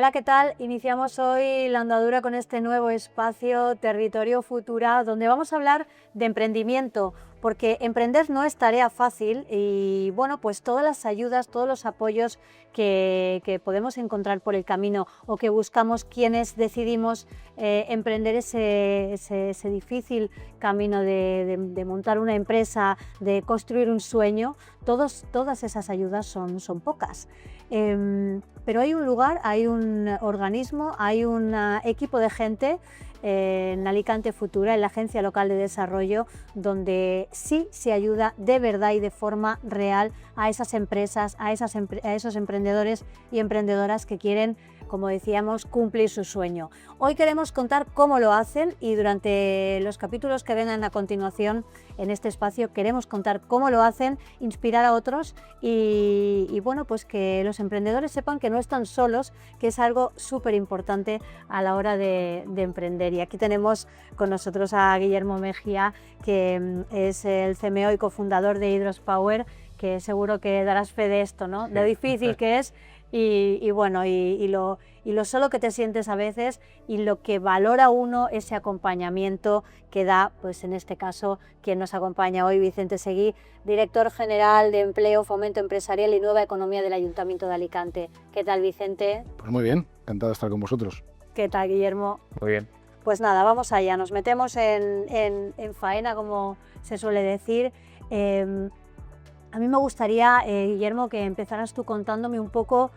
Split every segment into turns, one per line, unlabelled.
Hola, ¿qué tal? Iniciamos hoy la andadura con este nuevo espacio Territorio Futura, donde vamos a hablar de emprendimiento, porque emprender no es tarea fácil y bueno, pues todas las ayudas, todos los apoyos que podemos encontrar por el camino o que buscamos quienes decidimos emprender ese difícil camino de montar una empresa, de construir un sueño, todas esas ayudas son pocas. Pero hay un lugar, hay un organismo, hay un equipo de gente en Alicante Futura, en la Agencia Local de Desarrollo, donde sí se ayuda de verdad y de forma real a esas empresas, a esos emprendedores y emprendedoras que quieren, como decíamos, cumplir su sueño. Hoy queremos contar cómo lo hacen y durante los capítulos que vengan a continuación en este espacio queremos contar cómo lo hacen, inspirar a otros y bueno, pues que los emprendedores sepan que no están solos, que es algo súper importante a la hora de emprender. Y aquí tenemos con nosotros a Guillermo Mejía, que es el CMO y cofundador de Hydrospower, que seguro que darás fe de esto, ¿no? Lo difícil que es y bueno, y lo solo que te sientes a veces y lo que valora uno ese acompañamiento que da, pues en este caso, quien nos acompaña hoy, Vicente Seguí, director general de Empleo, Fomento Empresarial y Nueva Economía del Ayuntamiento de Alicante. ¿Qué tal, Vicente?
Pues muy bien, encantado de estar con vosotros.
¿Qué tal, Guillermo?
Muy bien.
Pues nada, vamos allá, nos metemos en faena, como se suele decir. A mí me gustaría, Guillermo, que empezaras tú contándome un poco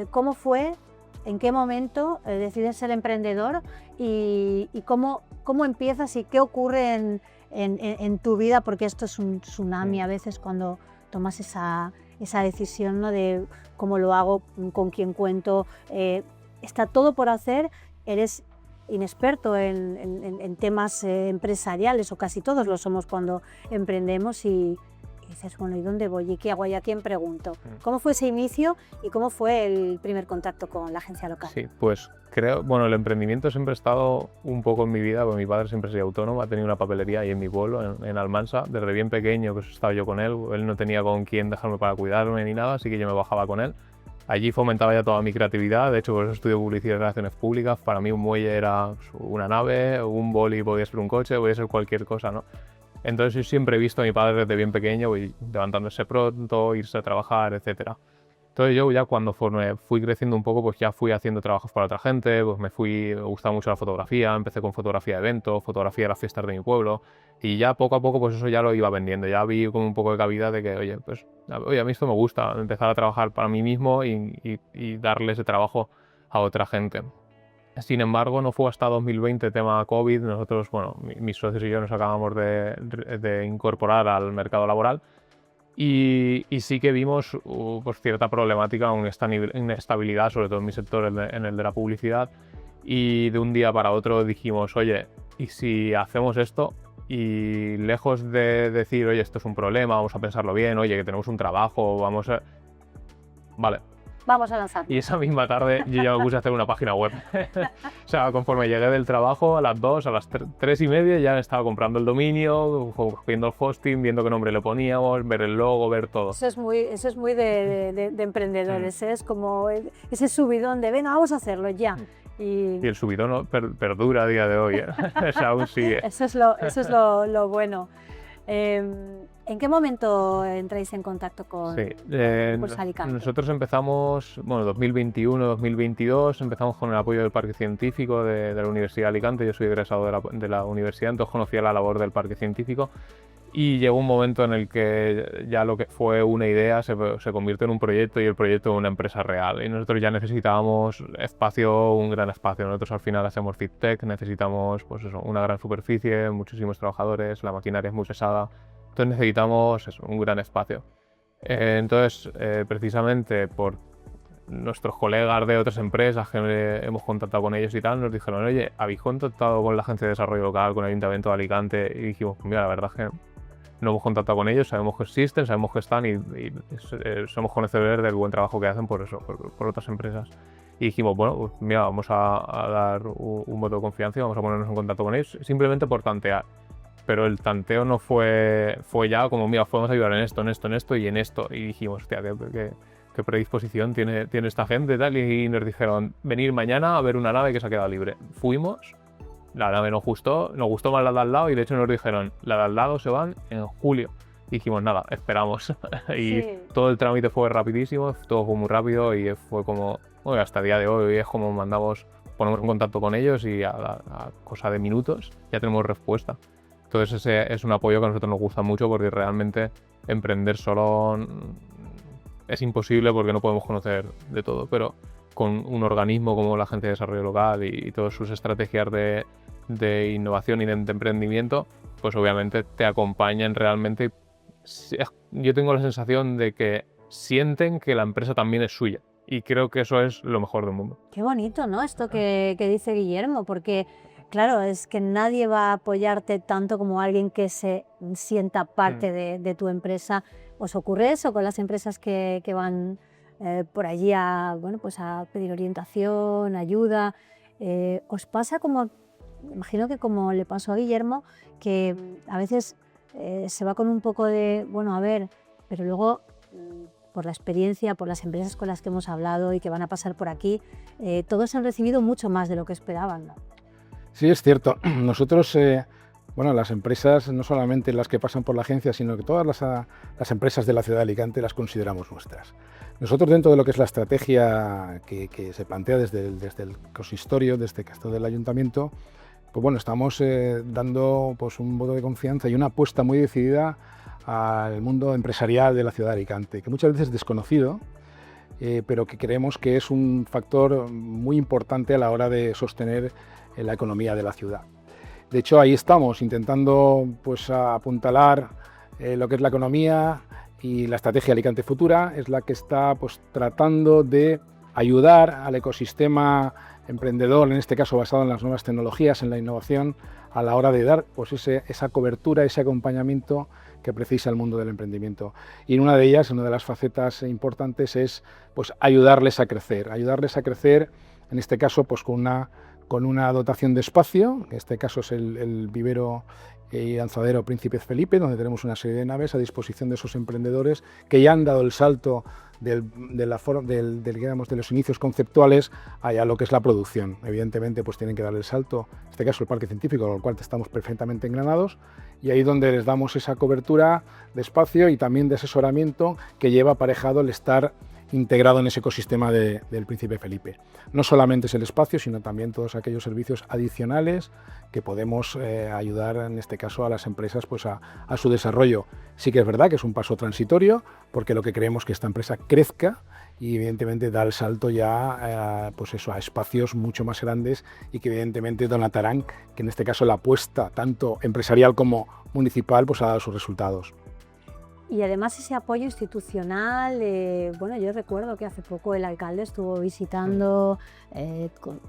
cómo fue, en qué momento decides ser emprendedor y cómo empiezas y qué ocurre en tu vida, porque esto es un tsunami a veces cuando tomas esa decisión, ¿no? De cómo lo hago, con quién cuento, está todo por hacer, eres inexperto en temas empresariales, o casi todos lo somos cuando emprendemos y dices, bueno, ¿y dónde voy? ¿Y qué hago? ¿Y a quién pregunto? ¿Cómo fue ese inicio y cómo fue el primer contacto con la agencia local?
Sí, pues creo, bueno, el emprendimiento siempre ha estado un poco en mi vida, porque mi padre siempre ha sido autónomo, ha tenido una papelería ahí en mi pueblo, en Almansa, desde bien pequeño pues estaba yo con él no tenía con quién dejarme para cuidarme ni nada, así que yo me bajaba con él. Allí fomentaba ya toda mi creatividad, de hecho por eso estudié Publicidad y Relaciones Públicas, para mí un muelle era una nave, un boli podía ser un coche, podía ser cualquier cosa, ¿no? Entonces yo siempre he visto a mi padre desde bien pequeño, levantándose pronto, irse a trabajar, etc. Entonces yo ya cuando fui creciendo un poco, pues ya fui haciendo trabajos para otra gente, pues me gustaba mucho la fotografía, empecé con fotografía de eventos, fotografía de las fiestas de mi pueblo, y ya poco a poco pues eso ya lo iba vendiendo, ya vi como un poco de cabida de que, oye, a mí esto me gusta, empezar a trabajar para mí mismo y darle ese trabajo a otra gente. Sin embargo, no fue hasta 2020, tema COVID, nosotros, bueno, mis socios y yo nos acabamos de incorporar al mercado laboral y sí que vimos pues, cierta problemática, una inestabilidad, sobre todo en mi sector, en el de la publicidad, y de un día para otro dijimos, oye, ¿y si hacemos esto? Y lejos de decir, oye, esto es un problema, vamos a pensarlo bien, oye, que tenemos un trabajo, vamos a... Vale.
Vamos a lanzar.
Y esa misma tarde yo ya me puse a hacer una página web. O sea, conforme llegué del trabajo, a las 2, a las 3:30 ya estaba comprando el dominio, cogiendo el hosting, viendo qué nombre le poníamos, ver el logo, ver todo.
Eso es muy de emprendedores, ¿eh? Es como ese subidón de, venga, vamos a hacerlo ya.
Y el subidón perdura a día de hoy, ¿eh? O sea, aún sigue.
Eso es lo bueno. ¿En qué momento entráis en contacto con Impulsa Alicante?
Nosotros empezamos, bueno, 2021-2022, empezamos con el apoyo del Parque Científico de la Universidad de Alicante. Yo soy egresado de la universidad, entonces conocía la labor del Parque Científico y llegó un momento en el que ya lo que fue una idea se convirtió en un proyecto y el proyecto en una empresa real. Y nosotros ya necesitábamos espacio, un gran espacio. Nosotros al final hacemos FitTech, necesitamos pues eso, una gran superficie, muchísimos trabajadores, la maquinaria es muy pesada. Entonces necesitamos eso, un gran espacio. Entonces, precisamente por nuestros colegas de otras empresas que hemos contactado con ellos y tal, nos dijeron, oye, ¿habéis contactado con la Agencia de Desarrollo Local, con el Ayuntamiento de Alicante? Y dijimos, mira, la verdad es que no hemos contactado con ellos, sabemos que existen, sabemos que están y somos conocedores del buen trabajo que hacen por otras empresas. Y dijimos, bueno, pues mira, vamos a dar un voto de confianza y vamos a ponernos en contacto con ellos, simplemente por tantear. Pero el tanteo no fue ya como, mira, podemos ayudar en esto y en esto. Y dijimos, hostia, qué predisposición tiene esta gente y tal, y nos dijeron, venir mañana a ver una nave que se ha quedado libre. Fuimos, la nave nos gustó más la de al lado y de hecho nos dijeron, la de al lado se van en julio. Y dijimos, nada, esperamos. Y
Sí.
todo el trámite fue rapidísimo, todo fue muy rápido y fue como, bueno, hasta el día de hoy es como ponemos en contacto con ellos y a cosa de minutos ya tenemos respuesta. Entonces ese es un apoyo que a nosotros nos gusta mucho porque realmente emprender solo es imposible porque no podemos conocer de todo, pero con un organismo como la Agencia de Desarrollo Local y todas sus estrategias de innovación y de emprendimiento, pues obviamente te acompañan realmente. Yo tengo la sensación de que sienten que la empresa también es suya y creo que eso es lo mejor del mundo.
Qué bonito, ¿no? Esto que dice Guillermo, porque claro, es que nadie va a apoyarte tanto como alguien que se sienta parte de tu empresa. ¿Os ocurre eso con las empresas que van por allí bueno, pues a pedir orientación, ayuda? ¿Os pasa como, imagino que como le pasó a Guillermo, que a veces se va con un poco de, bueno, a ver, pero luego por la experiencia, por las empresas con las que hemos hablado y que van a pasar por aquí, todos han recibido mucho más de lo que esperaban, ¿no?
Sí, es cierto. Nosotros, bueno, las empresas, no solamente las que pasan por la agencia, sino que todas las empresas de la ciudad de Alicante las consideramos nuestras. Nosotros, dentro de lo que es la estrategia que se plantea desde el consistorio, desde caso del ayuntamiento, pues bueno, estamos dando pues, un voto de confianza y una apuesta muy decidida al mundo empresarial de la ciudad de Alicante, que muchas veces es desconocido, pero que creemos que es un factor muy importante a la hora de sostener la economía de la ciudad. De hecho, ahí estamos intentando pues, apuntalar lo que es la economía, y la estrategia Alicante Futura es la que está pues, tratando de ayudar al ecosistema emprendedor, en este caso basado en las nuevas tecnologías, en la innovación, a la hora de dar pues, esa cobertura, ese acompañamiento que precisa el mundo del emprendimiento. Y una de ellas, una de las facetas importantes es pues, ayudarles a crecer, en este caso pues, con una dotación de espacio, en este caso es el vivero y lanzadero Príncipe Felipe, donde tenemos una serie de naves a disposición de esos emprendedores que ya han dado el salto de los inicios conceptuales a lo que es la producción. Evidentemente pues tienen que dar el salto, en este caso el parque científico, con el cual estamos perfectamente engranados, y ahí donde les damos esa cobertura de espacio y también de asesoramiento que lleva aparejado el estar integrado en ese ecosistema del Príncipe Felipe. No solamente es el espacio, sino también todos aquellos servicios adicionales que podemos ayudar, en este caso, a las empresas pues, a su desarrollo. Sí que es verdad que es un paso transitorio, porque lo que queremos es que esta empresa crezca y evidentemente da el salto ya pues eso, a espacios mucho más grandes y que evidentemente donatarán, que en este caso la apuesta tanto empresarial como municipal pues, ha dado sus resultados.
Y además ese apoyo institucional, bueno, yo recuerdo que hace poco el alcalde estuvo visitando,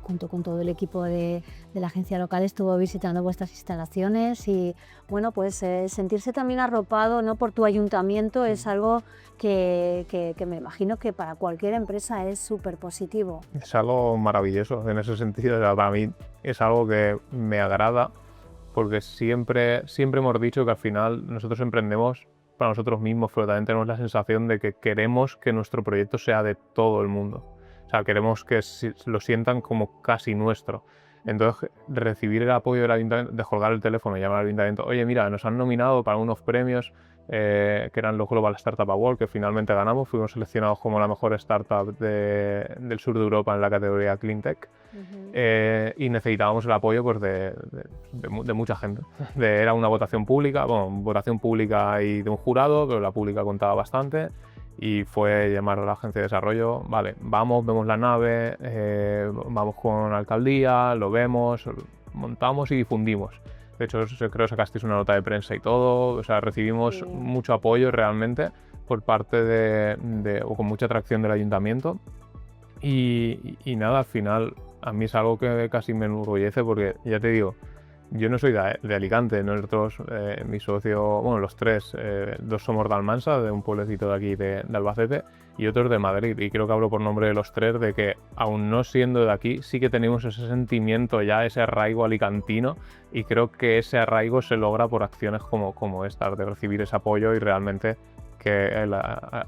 junto con todo el equipo de la agencia local, estuvo visitando vuestras instalaciones y, bueno, pues sentirse también arropado, ¿no?, por tu ayuntamiento es algo que me imagino que para cualquier empresa es súper positivo.
Es algo maravilloso en ese sentido, o sea, para mí es algo que me agrada porque siempre hemos dicho que al final nosotros emprendemos para nosotros mismos, pero también tenemos la sensación de que queremos que nuestro proyecto sea de todo el mundo. O sea, queremos que lo sientan como casi nuestro. Entonces, recibir el apoyo del ayuntamiento, de colgar el teléfono y llamar al ayuntamiento, oye, mira, nos han nominado para unos premios que eran los Global Startup Award, que finalmente ganamos, fuimos seleccionados como la mejor startup del sur de Europa en la categoría Cleantech. Y necesitábamos el apoyo pues, de mucha gente. Era una votación pública y de un jurado, pero la pública contaba bastante. Y fue llamar a la agencia de desarrollo, vale, vamos, vemos la nave, vamos con la alcaldía, lo vemos, montamos y difundimos. De hecho, creo que sacasteis una nota de prensa y todo, o sea, recibimos mucho apoyo realmente por parte o con mucha atracción del ayuntamiento. Y nada, al final a mí es algo que casi me enorgullece porque, ya te digo, yo no soy de Alicante, nosotros, mi socio, bueno, los tres, dos somos de Almansa, de un pueblecito de aquí de Albacete, y otros de Madrid, y creo que hablo por nombre de los tres, de que aún no siendo de aquí, sí que tenemos ese sentimiento ya, ese arraigo alicantino, y creo que ese arraigo se logra por acciones como estas, de recibir ese apoyo y realmente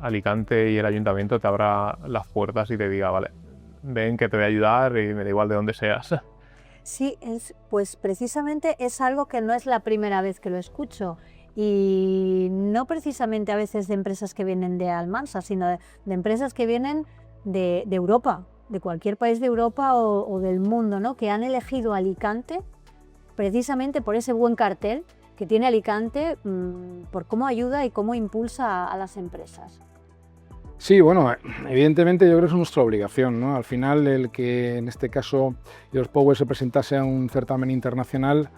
Alicante y el ayuntamiento te abra las puertas y te diga, vale, ven que te voy a ayudar y me da igual de dónde seas.
Sí, pues precisamente es algo que no es la primera vez que lo escucho y no precisamente a veces de empresas que vienen de Almansa, sino de empresas que vienen de Europa, de cualquier país de Europa o del mundo, ¿no? Que han elegido Alicante precisamente por ese buen cartel que tiene Alicante, por cómo ayuda y cómo impulsa a las empresas.
Sí, bueno, evidentemente yo creo que es nuestra obligación, ¿no? Al final, el que en este caso Hydrospower se presentase a un certamen internacional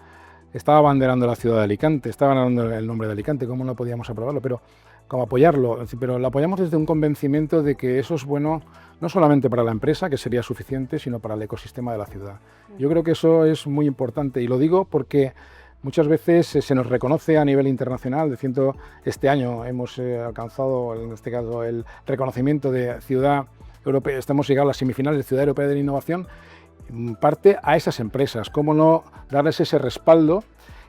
estaba abanderando la ciudad de Alicante, estaba abanderando el nombre de Alicante, ¿cómo no podíamos aprobarlo? Pero como apoyarlo, pero lo apoyamos desde un convencimiento de que eso es bueno no solamente para la empresa, que sería suficiente, sino para el ecosistema de la ciudad. Yo creo que eso es muy importante y lo digo porque muchas veces se nos reconoce a nivel internacional. Este año hemos alcanzado, en este caso, el reconocimiento de Ciudad Europea. Hemos llegado a las semifinales de Ciudad Europea de la Innovación, en parte a esas empresas. ¿Cómo no darles ese respaldo?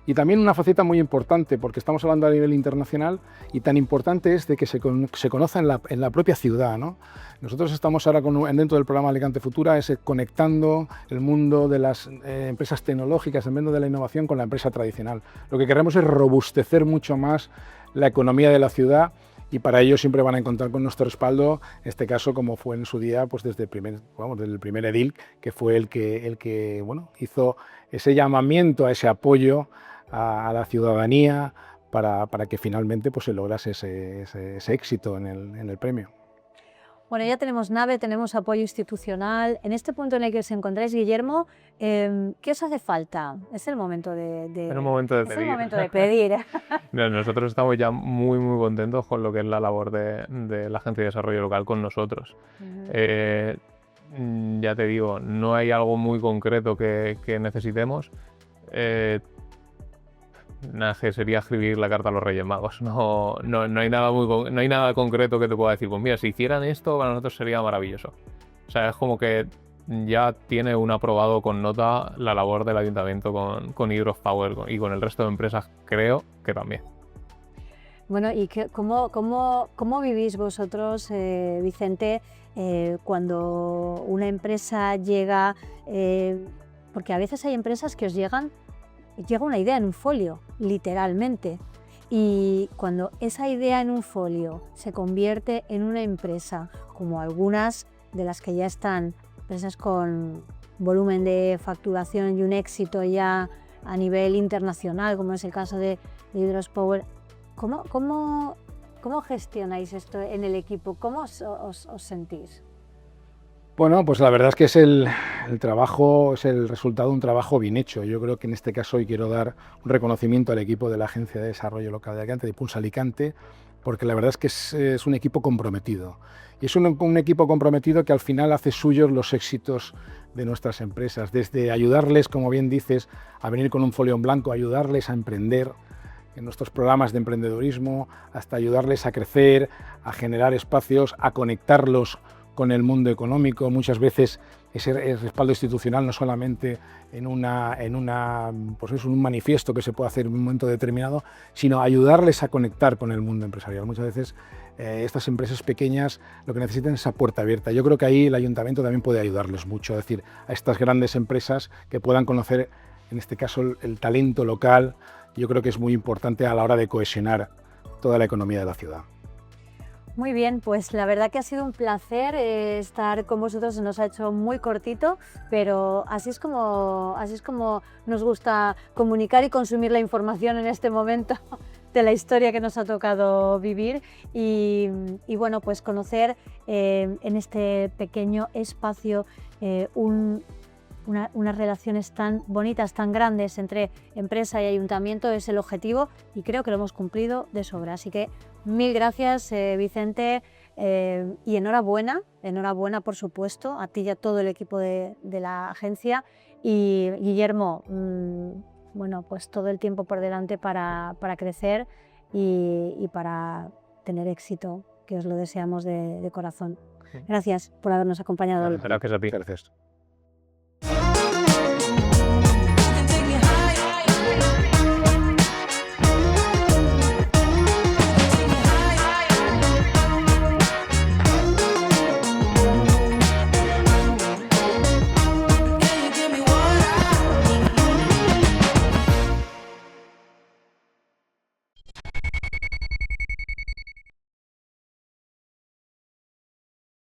Y también una faceta muy importante, porque estamos hablando a nivel internacional y tan importante es de que se conozca en la propia ciudad, ¿no? Nosotros estamos ahora dentro del programa Alicante Futura conectando el mundo de las empresas tecnológicas, el mundo de la innovación con la empresa tradicional. Lo que queremos es robustecer mucho más la economía de la ciudad y para ello siempre van a encontrar con nuestro respaldo, en este caso como fue en su día, pues desde el primer edil, que fue el que hizo ese llamamiento a ese apoyo a la ciudadanía para que finalmente pues, se lograse ese éxito en el premio.
Bueno, ya tenemos nave, tenemos apoyo institucional. En este punto en el que os encontráis, Guillermo, ¿qué os hace falta? Es el momento de
Es el momento de pedir.
El momento de pedir.
Nosotros estamos ya muy, muy contentos con lo que es la labor de la Agencia de Desarrollo Local con nosotros. Ya te digo, no hay algo muy concreto que necesitemos. Que sería escribir la carta a los Reyes Magos. No hay nada concreto que te pueda decir, pues mira, si hicieran esto para nosotros sería maravilloso. O sea, es como que ya tiene un aprobado con nota la labor del ayuntamiento con Hydrospower y con el resto de empresas, creo que también.
Bueno, ¿y cómo vivís vosotros, Vicente, cuando una empresa llega? Porque a veces hay empresas que llega una idea en un folio, literalmente, y cuando esa idea en un folio se convierte en una empresa, como algunas de las que ya están, empresas con volumen de facturación y un éxito ya a nivel internacional, como es el caso de Hydrospower, ¿cómo gestionáis esto en el equipo? ¿Cómo os sentís?
Bueno, pues la verdad es que es el trabajo, es el resultado de un trabajo bien hecho. Yo creo que en este caso hoy quiero dar un reconocimiento al equipo de la Agencia de Desarrollo Local de Alicante, de Impulsa Alicante, porque la verdad es que es un equipo comprometido. Y es un equipo comprometido que al final hace suyos los éxitos de nuestras empresas, desde ayudarles, como bien dices, a venir con un folio en blanco, ayudarles a emprender en nuestros programas de emprendedurismo, hasta ayudarles a crecer, a generar espacios, a conectarlos con el mundo económico. Muchas veces ese respaldo institucional no solamente en un manifiesto que se puede hacer en un momento determinado, sino ayudarles a conectar con el mundo empresarial. Muchas veces estas empresas pequeñas lo que necesitan es esa puerta abierta. Yo creo que ahí el ayuntamiento también puede ayudarles mucho, es decir, a estas grandes empresas que puedan conocer, en este caso, el talento local. Yo creo que es muy importante a la hora de cohesionar toda la economía de la ciudad.
Muy bien, pues la verdad que ha sido un placer estar con vosotros, se nos ha hecho muy cortito, pero así es como nos gusta comunicar y consumir la información en este momento de la historia que nos ha tocado vivir y bueno, pues conocer en este pequeño espacio unas relaciones tan bonitas, tan grandes entre empresa y ayuntamiento es el objetivo y creo que lo hemos cumplido de sobra. Así que mil gracias, Vicente, y enhorabuena por supuesto, a ti y a todo el equipo de la agencia. Y Guillermo, bueno, pues todo el tiempo por delante para crecer y para tener éxito, que os lo deseamos de corazón. Gracias por habernos acompañado.
Gracias a ti.
Gracias.